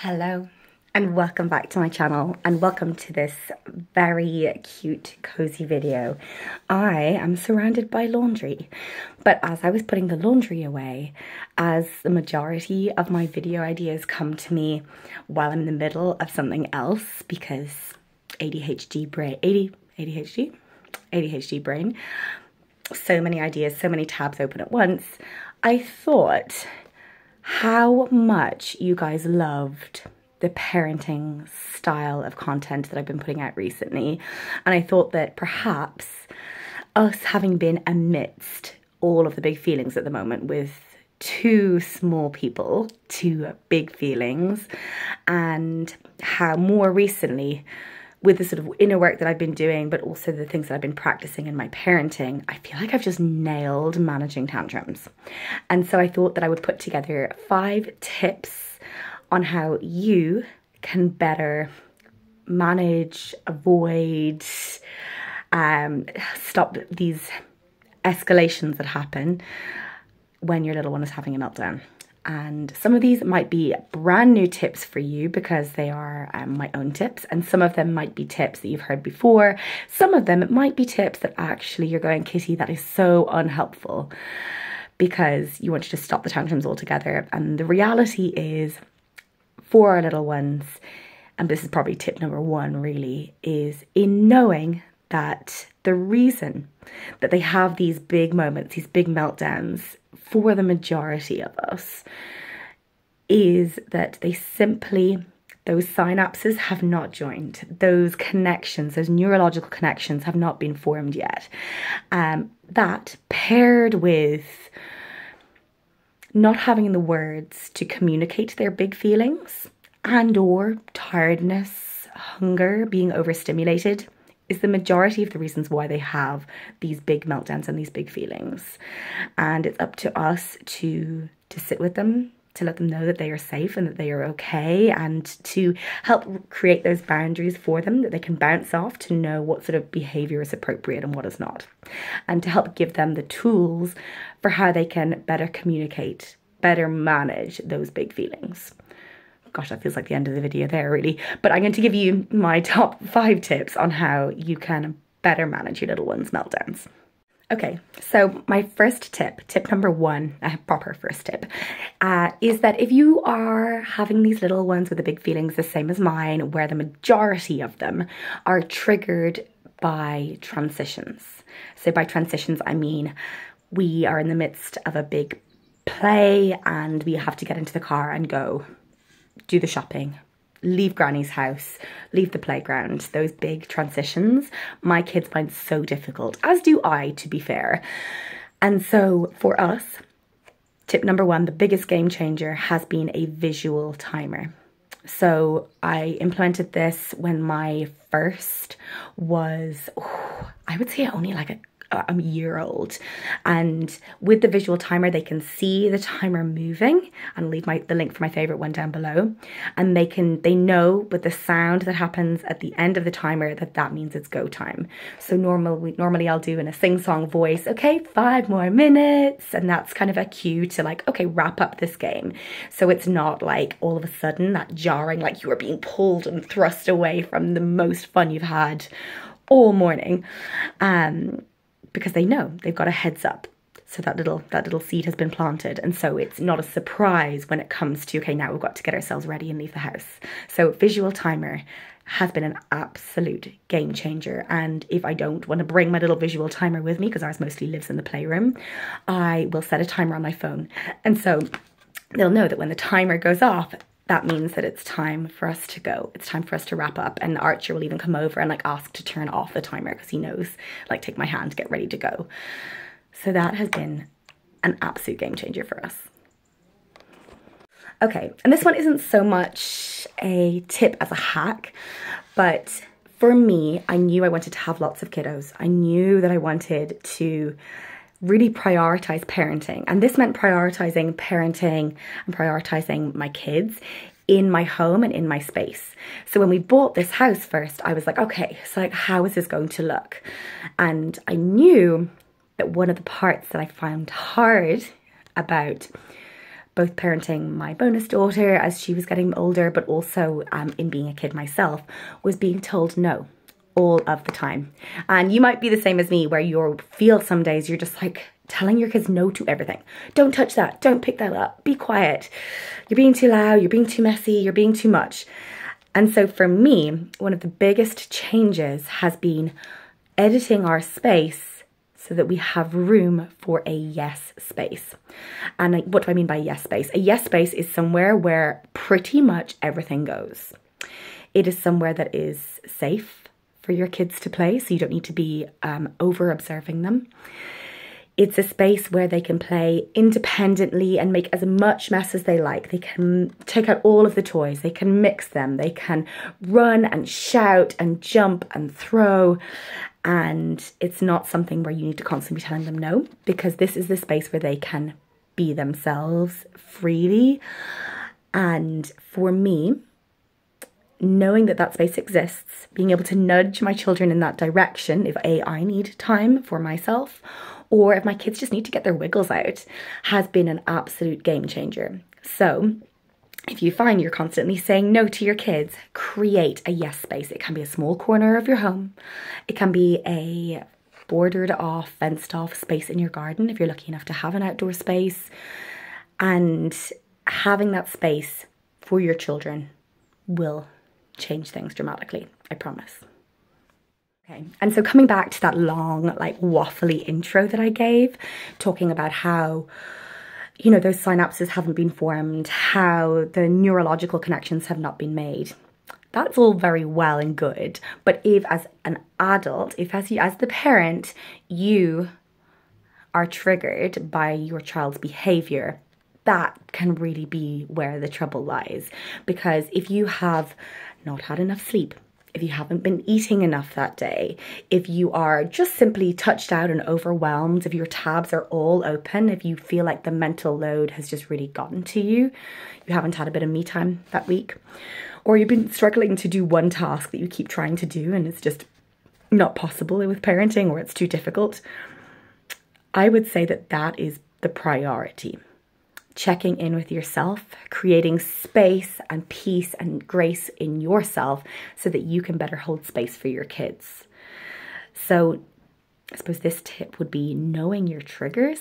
Hello and welcome back to my channel and welcome to this very cute cozy video. I am surrounded by laundry, but as I was putting the laundry away, as the majority of my video ideas come to me while I'm in the middle of something else because ADHD brain, so many ideas, so many tabs open at once, I thought how much you guys loved the parenting style of content that I've been putting out recently. And I thought that perhaps us having been amidst all of the big feelings at the moment with two small people, two big feelings, and how more recently with the sort of inner work that I've been doing, but also the things that I've been practicing in my parenting, I feel like I've just nailed managing tantrums. And so I thought that I would put together 5 tips on how you can better manage, avoid, stop these escalations that happen when your little one is having a meltdown. And some of these might be brand new tips for you because they are my own tips, and some of them might be tips that you've heard before. Some of them it might be tips that actually you're going, Kitty, that is so unhelpful, because you want you to stop the tantrums altogether. And the reality is, for our little ones, and this is probably tip number 1 really, is in knowing that the reason that they have these big moments, these big meltdowns, for the majority of us, is that they simply, those synapses have not joined. Those connections, those neurological connections have not been formed yet. That paired with not having the words to communicate their big feelings and or tiredness, hunger, being overstimulated, is the majority of the reasons why they have these big meltdowns and these big feelings. And it's up to us to sit with them, to let them know that they are safe and that they are okay, and to help create those boundaries for them that they can bounce off to know what sort of behavior is appropriate and what is not. And to help give them the tools for how they can better communicate, better manage those big feelings. Gosh, that feels like the end of the video there, really. But I'm going to give you my top 5 tips on how you can better manage your little one's meltdowns. Okay, so my first tip, tip number 1, a proper first tip, is that if you are having these little ones with the big feelings the same as mine, where the majority of them are triggered by transitions. So by transitions, I mean we are in the midst of a big play and we have to get into the car and go do the shopping, leave granny's house, leave the playground. Those big transitions, my kids find so difficult, as do I, to be fair. And so for us, tip number 1, the biggest game changer has been a visual timer. So I implemented this when my first was, I would say only like a year old, and with the visual timer they can see the timer moving, and I'll leave the link for my favorite one down below, and they know with the sound that happens at the end of the timer that means it's go time. So normally I'll do in a sing-song voice, okay, 5 more minutes, and that's kind of a cue to like, okay, wrap up this game. So it's not like all of a sudden that jarring, like you are being pulled and thrust away from the most fun you've had all morning. Because they know, they've got a heads up. So that little seed has been planted. And so it's not a surprise when it comes to, okay, now we've got to get ourselves ready and leave the house. So visual timer has been an absolute game changer. And if I don't want to bring my little visual timer with me, because ours mostly lives in the playroom, I will set a timer on my phone. And so they'll know that when the timer goes off, that means that it's time for us to go. It's time for us to wrap up. And Archer will even come over and like ask to turn off the timer because he knows, like, take my hand, get ready to go. So that has been an absolute game changer for us. Okay, and this one isn't so much a tip as a hack, but for me, I knew I wanted to have lots of kiddos. I knew that I wanted to really prioritize parenting, and this meant prioritizing parenting and prioritizing my kids in my home and in my space. So when we bought this house first, I was like, okay, so like, how is this going to look? And I knew that one of the parts that I found hard about both parenting my bonus daughter as she was getting older, but also in being a kid myself, was being told no all of the time. And you might be the same as me, where you feel some days you're just like telling your kids no to everything. Don't touch that, don't pick that up, be quiet. You're being too loud, you're being too messy, you're being too much. And so for me, one of the biggest changes has been editing our space so that we have room for a yes space. And what do I mean by yes space? A yes space is somewhere where pretty much everything goes. It is somewhere that is safe for your kids to play, so you don't need to be over observing them. It's a space where they can play independently and make as much mess as they like. They can take out all of the toys, they can mix them, they can run and shout and jump and throw. And it's not something where you need to constantly be telling them no, because this is the space where they can be themselves freely. And for me, knowing that that space exists, being able to nudge my children in that direction if I need time for myself, or if my kids just need to get their wiggles out, has been an absolute game changer. So if you find you're constantly saying no to your kids, create a yes space. It can be a small corner of your home. It can be a bordered off, fenced off space in your garden if you're lucky enough to have an outdoor space. And having that space for your children will change things dramatically, I promise. Okay, and so coming back to that long, like waffly intro that I gave, talking about how, you know, those synapses haven't been formed, how the neurological connections have not been made. That's all very well and good, but if as an adult, if as the parent, you are triggered by your child's behavior, that can really be where the trouble lies. Because if you have not had enough sleep, if you haven't been eating enough that day, if you are just simply touched out and overwhelmed, if your tabs are all open, if you feel like the mental load has just really gotten to you, you haven't had a bit of me time that week, or you've been struggling to do one task that you keep trying to do and it's just not possible with parenting, or it's too difficult, I would say that that is the priority. Checking in with yourself, creating space and peace and grace in yourself so that you can better hold space for your kids. So I suppose this tip would be knowing your triggers.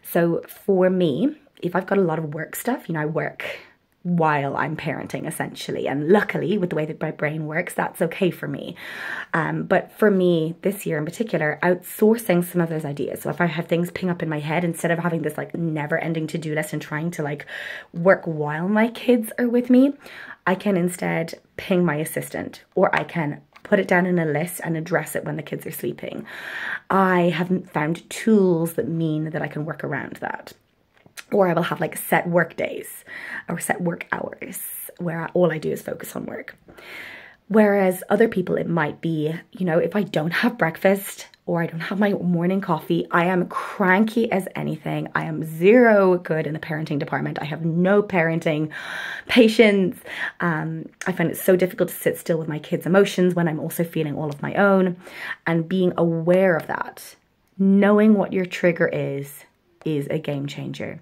So for me, if I've got a lot of work stuff, you know, I work while I'm parenting essentially, and luckily with the way that my brain works, that's okay for me. But for me this year in particular, outsourcing some of those ideas. So if I have things ping up in my head, instead of having this like never ending to-do list and trying to like work while my kids are with me, I can instead ping my assistant, or I can put it down in a list and address it when the kids are sleeping. I haven't found tools that mean that I can work around that. Or I will have like set work days or set work hours where all I do is focus on work. Whereas other people, it might be, you know, if I don't have breakfast or I don't have my morning coffee, I am cranky as anything. I am zero good in the parenting department. I have no parenting patience. I find it so difficult to sit still with my kids' emotions when I'm also feeling all of my own. And being aware of that, knowing what your trigger is a game changer.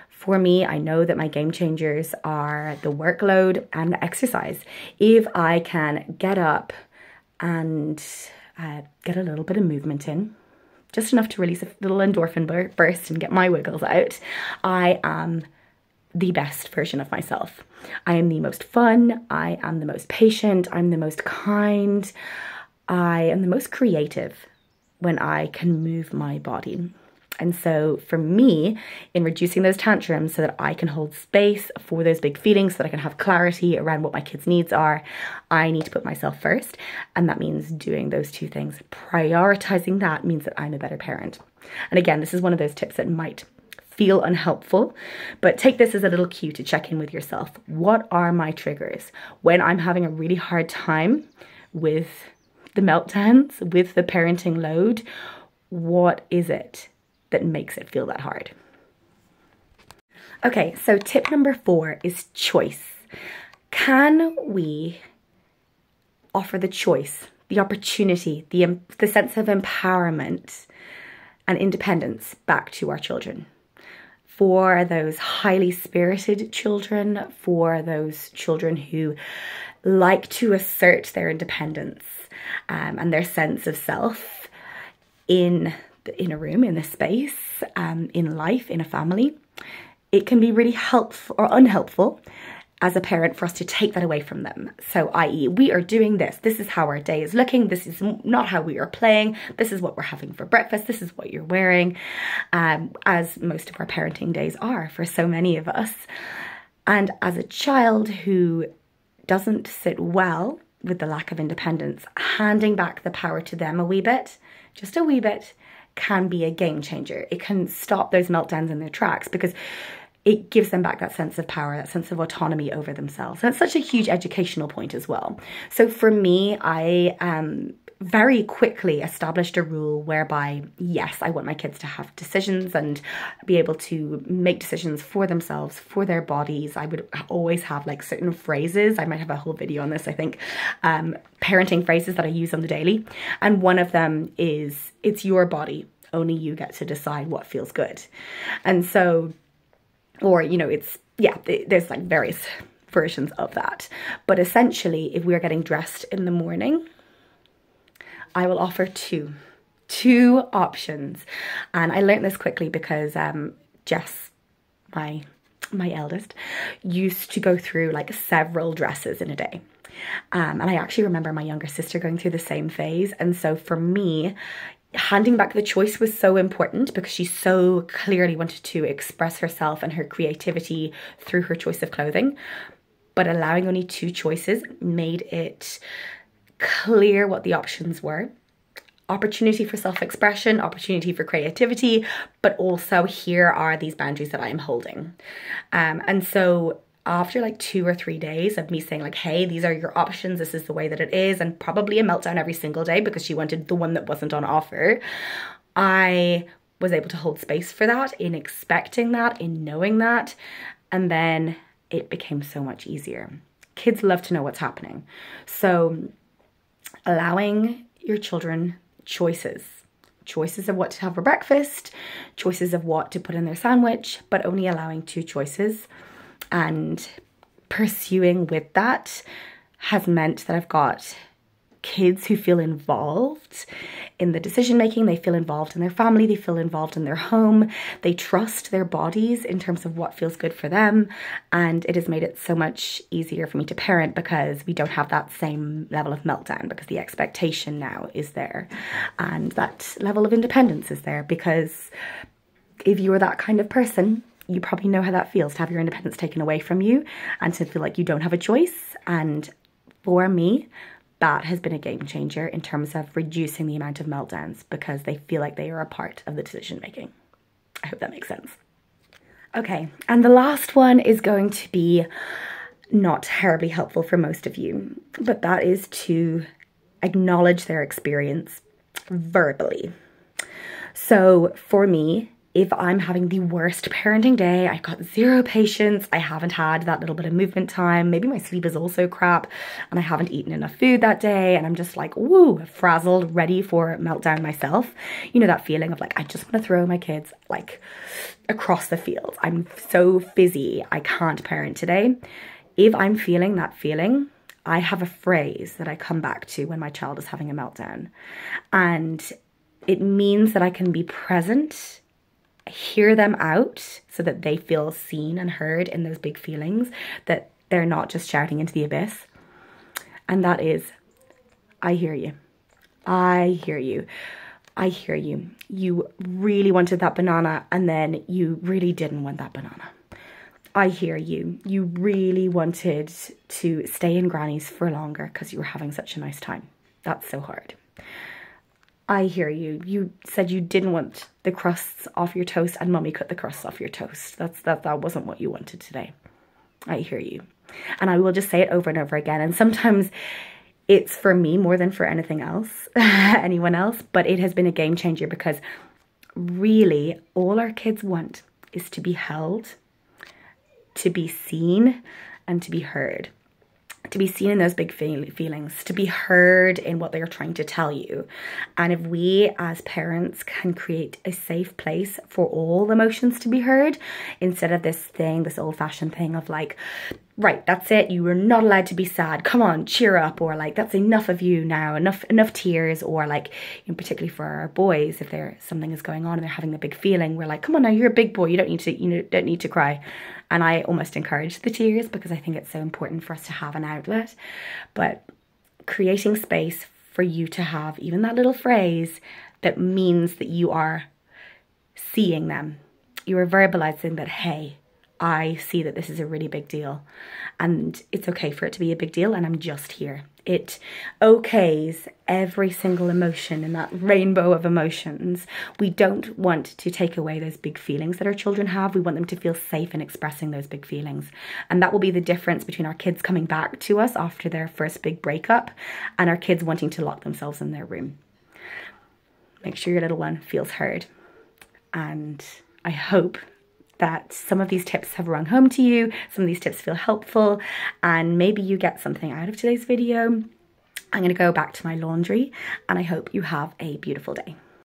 For me, I know that my game changers are the workload and the exercise. If I can get up and get a little bit of movement in, just enough to release a little endorphin burst and get my wiggles out, I am the best version of myself. I am the most fun, I am the most patient, I'm the most kind, I am the most creative when I can move my body. And so for me, in reducing those tantrums so that I can hold space for those big feelings, so that I can have clarity around what my kids' needs are, I need to put myself first. And that means doing those two things. Prioritizing that means that I'm a better parent. And again, this is one of those tips that might feel unhelpful, but take this as a little cue to check in with yourself. What are my triggers? When I'm having a really hard time with the meltdowns, with the parenting load, what is it that makes it feel that hard? Okay, so tip number 4 is choice. Can we offer the choice, the opportunity, the sense of empowerment and independence back to our children? for those highly spirited children, for those children who like to assert their independence and their sense of self in a room, in a space, in life, in a family. It can be really helpful or unhelpful as a parent for us to take that away from them. So, i.e., we are doing this. This is how our day is looking. This is not how we are playing. This is what we're having for breakfast. This is what you're wearing, as most of our parenting days are for so many of us. And as a child who doesn't sit well with the lack of independence, handing back the power to them a wee bit, just a wee bit, can be a game changer. It can stop those meltdowns in their tracks because it gives them back that sense of power, that sense of autonomy over themselves. And it's such a huge educational point as well. So for me, I very quickly established a rule whereby, yes, I want my kids to have decisions and be able to make decisions for themselves, for their bodies. I would always have like certain phrases. I might have a whole video on this, I think, parenting phrases that I use on the daily. And one of them is, it's your body. Only you get to decide what feels good. And so, or, you know, it's, yeah, there's like various versions of that. But essentially, if we are getting dressed in the morning, I will offer two options. And I learned this quickly because Jess, my eldest, used to go through like several dresses in a day. And I actually remember my younger sister going through the same phase. And so for me, handing back the choice was so important because she so clearly wanted to express herself and her creativity through her choice of clothing. But allowing only two choices made it clear what the options were. Opportunity for self-expression, opportunity for creativity, but also here are these boundaries that I am holding. And so after like 2 or 3 days of me saying like, hey, these are your options, this is the way that it is, and probably a meltdown every single day because she wanted the one that wasn't on offer, I was able to hold space for that, in expecting that, in knowing that, and then it became so much easier. Kids love to know what's happening. So allowing your children choices of what to have for breakfast, choices of what to put in their sandwich, but only allowing 2 choices. And pursuing with that has meant that I've got kids who feel involved in the decision making. They feel involved in their family. They feel involved in their home. They trust their bodies in terms of what feels good for them. And it has made it so much easier for me to parent because we don't have that same level of meltdown because the expectation now is there. And that level of independence is there because if you're that kind of person, you probably know how that feels to have your independence taken away from you and to feel like you don't have a choice. And for me, that has been a game changer in terms of reducing the amount of meltdowns because they feel like they are a part of the decision making. I hope that makes sense. Okay, and the last one is going to be not terribly helpful for most of you, but that is to acknowledge their experience verbally. So for me, if I'm having the worst parenting day, I've got 0 patience, I haven't had that little bit of movement time, maybe my sleep is also crap, and I haven't eaten enough food that day, and I'm just like, woo, frazzled, ready for meltdown myself. You know that feeling of like, I just want to throw my kids like across the field. I'm so busy, I can't parent today. If I'm feeling that feeling, I have a phrase that I come back to when my child is having a meltdown. And it means that I can be present, hear them out so that they feel seen and heard in those big feelings, that they're not just shouting into the abyss. And that is, I hear you. I hear you. I hear you. You really wanted that banana and then you really didn't want that banana. I hear you. You really wanted to stay in Granny's for longer because you were having such a nice time. That's so hard. I hear you. You said you didn't want the crusts off your toast and Mummy cut the crusts off your toast. That wasn't what you wanted today. I hear you. And I will just say it over and over again. And sometimes it's for me more than for anything else, anyone else. But it has been a game changer because really all our kids want is to be held, to be seen, and to be heard. to be seen in those big feelings, to be heard in what they're trying to tell you. And if we as parents can create a safe place for all emotions to be heard, instead of this old-fashioned thing of like, right, that's it, you were not allowed to be sad, come on, cheer up, or like, that's enough of you now, enough tears, or like, particularly for our boys, if something is going on and they're having a big feeling, we're like, come on now, you're a big boy, you don't need to cry. And I almost encourage the tears because I think it's so important for us to have an outlet. But creating space for you to have even that little phrase that means that you are seeing them, you are verbalizing that, hey, I see that this is a really big deal and it's okay for it to be a big deal, and I'm just here. It okays every single emotion in that rainbow of emotions. We don't want to take away those big feelings that our children have. We want them to feel safe in expressing those big feelings. And that will be the difference between our kids coming back to us after their first big breakup and our kids wanting to lock themselves in their room. Make sure your little one feels heard. And I hope that some of these tips have rung home to you, some of these tips feel helpful, and maybe you get something out of today's video. I'm going to go back to my laundry, and I hope you have a beautiful day.